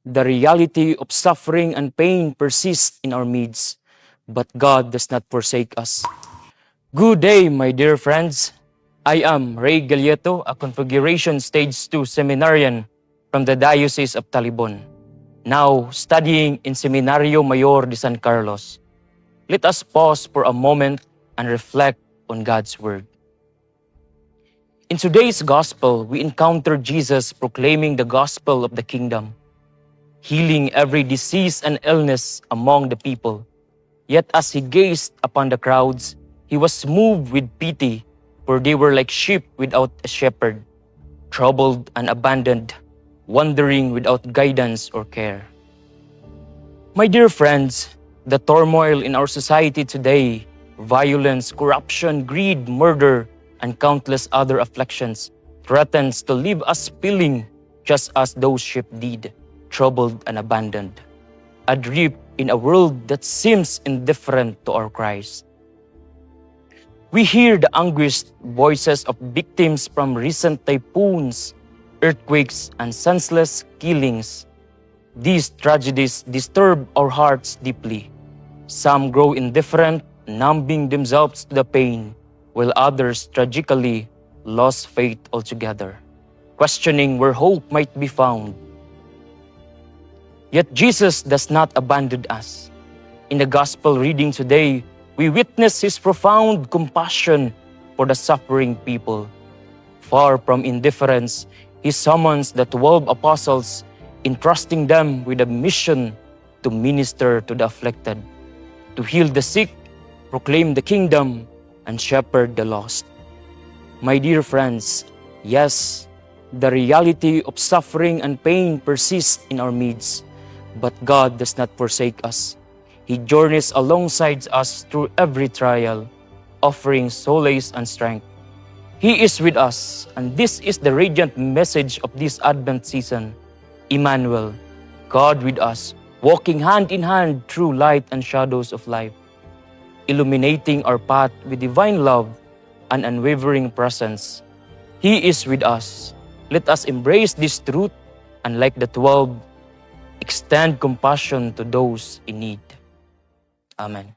The reality of suffering and pain persists in our midst, but God does not forsake us. Good day, my dear friends. I am Ray Galieto, a Configuration Stage 2 seminarian from the Diocese of Talibon, now studying in Seminario Mayor de San Carlos. Let us pause for a moment and reflect on God's Word. In today's Gospel, we encounter Jesus proclaiming the gospel of the kingdom, healing every disease and illness among the people. Yet as he gazed upon the crowds, he was moved with pity, for they were like sheep without a shepherd, troubled and abandoned, wandering without guidance or care. My dear friends, the turmoil in our society today, violence, corruption, greed, murder, and countless other afflictions, threatens to leave us feeling just as those sheep did, troubled and abandoned, adrift in a world that seems indifferent to our cries. We hear the anguished voices of victims from recent typhoons, earthquakes, and senseless killings. These tragedies disturb our hearts deeply. Some grow indifferent, numbing themselves to the pain, while others tragically lost faith altogether, questioning where hope might be found. Yet Jesus does not abandon us. In the Gospel reading today, we witness His profound compassion for the suffering people. Far from indifference, He summons the 12 apostles, entrusting them with a mission to minister to the afflicted, to heal the sick, proclaim the kingdom, and shepherd the lost. My dear friends, yes, the reality of suffering and pain persists in our midst, but God does not forsake us. He journeys alongside us through every trial, offering solace and strength. He is with us, and this is the radiant message of this Advent season. Emmanuel, God with us, walking hand in hand through light and shadows of life, illuminating our path with divine love and unwavering presence. He is with us. Let us embrace this truth and, like the 12, extend compassion to those in need. Amen.